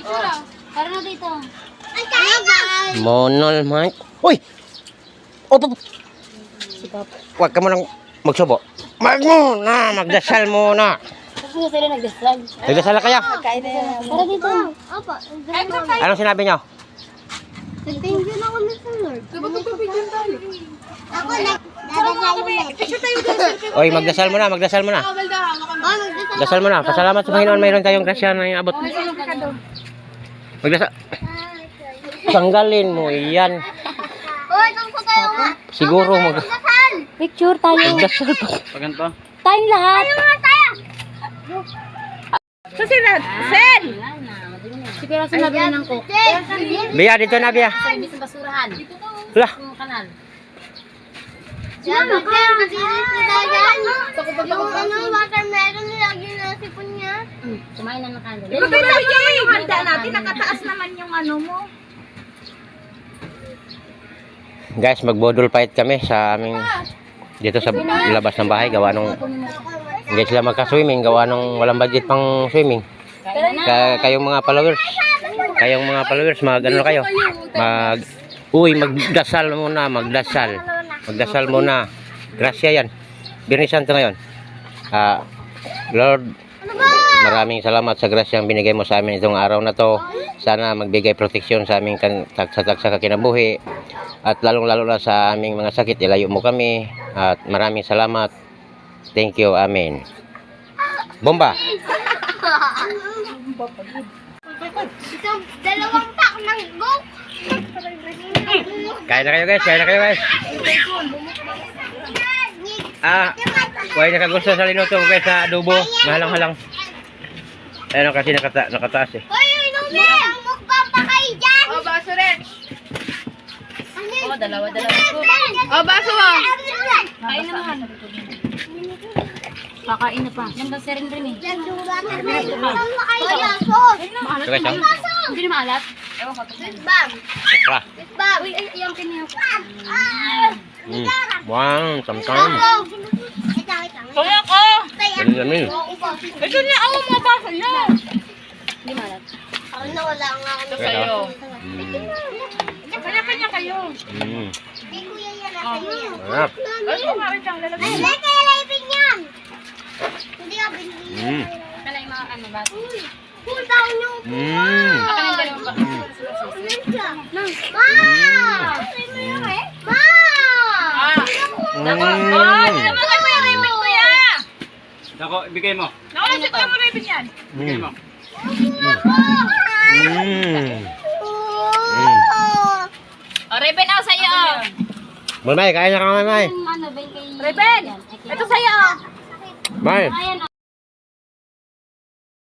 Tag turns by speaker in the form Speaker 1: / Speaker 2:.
Speaker 1: Para na dito.
Speaker 2: Monol, Mike. Uy! Opo! Huwag ka mo nang magsubo. Magdasal muna.
Speaker 1: Kasi sila nagdasal.
Speaker 2: Nagdasal na kayo?
Speaker 1: Para dito.
Speaker 3: Opo.
Speaker 2: Anong sinabi nyo?
Speaker 3: Thank you na kami sa Lord. Ako
Speaker 2: Uy, magdasal muna, magdasal muna. Dasal mo na. Pasalamat sa Panginoon, mayroon tayong grasya na iabot. Magdasal. Tanggalin mo yan.
Speaker 3: Hoy, kung ko tayo nga.
Speaker 2: Siguro
Speaker 1: Picture tayo.
Speaker 2: magdasal pa.
Speaker 4: Paganto.
Speaker 1: Tayong lahat.
Speaker 3: Susunod. Sen!
Speaker 1: Siguro sinabi na ng cook.
Speaker 2: Bia, dito na, Bia.
Speaker 1: Sa ibig sa basurahan.
Speaker 2: Wala.
Speaker 1: Yung kanal.
Speaker 3: Sama ka. Sa kapag yung watermelon, nilagyan na sipon niya.
Speaker 1: Kumain na ng kanal.
Speaker 3: Ito naman yung handa natin. Nakataas naman yung ano mo.
Speaker 2: Guys, magbodol fight kami sa aming dito sa labas ng bahay. Gawa nung hindi sila magka-swimming. Gawa nung walang budget pang swimming. Kayong mga followers. Mag ano kayo? Magdasal muna. Magdasal muna. Grasya yan. Birnis Santo ngayon. Lord, maraming salamat sa grasyang binigay mo sa amin itong araw na to. Sana magbigay proteksyon sa aming tagsa kakinabuhi. At lalong-lalo na sa aming mga sakit, ilayo mo kami. At maraming salamat. Thank you. Amen. Bomba!
Speaker 3: Isang dalawang pack ng go.
Speaker 2: Kain na kayo guys. Huwag nakagusto sa linuto guys sa adobo. Mahalang-halang. Ayun kasi nakataas eh.
Speaker 3: Hoy, inumin! Ang magpapakain dyan!
Speaker 5: O, baso rin.
Speaker 1: Oh, dalawa po.
Speaker 5: O, baso mo.
Speaker 1: Kain naman. Kakain na pa. Yan daw rin eh.
Speaker 3: Ang makain aso!
Speaker 2: Ito guys, oh.
Speaker 1: Hindi na maalat.
Speaker 3: Bam!
Speaker 2: Okra.
Speaker 3: Bam!
Speaker 1: Uy, ay, yung kanya.
Speaker 2: Wow, tamtam.
Speaker 5: Kaya ko.
Speaker 2: Dami-dami.
Speaker 5: Ito niya ako mga baso niya.
Speaker 1: Hindi maalat.
Speaker 3: Ako na wala nga ako.
Speaker 5: Ito sa'yo. Kanya-kanya kayo.
Speaker 3: Hindi kuya yan, nasa iyo yan.
Speaker 2: Sarap.
Speaker 5: Ay, kumarin siyang lalagay.
Speaker 3: Ay, hindi kaya laipin yan! Hindi ka binili.
Speaker 1: Kala yung mga ano ba?
Speaker 3: Cool down yung
Speaker 1: Baka nang dalawa pa.
Speaker 3: Ma! Ma!
Speaker 5: Ay, naman kayo yung ribbon ko yan.
Speaker 4: Nako, ibigay mo.
Speaker 5: Nakalasip ka mo ribbon yan.
Speaker 4: Ibigay mo.
Speaker 5: O, ribbon ako sa'yo.
Speaker 2: Mamay, kain na ka mamay.
Speaker 1: Yung ano ba yung kay...
Speaker 5: Ribbon! Ito sa'yo.
Speaker 2: May.
Speaker 1: Ayan,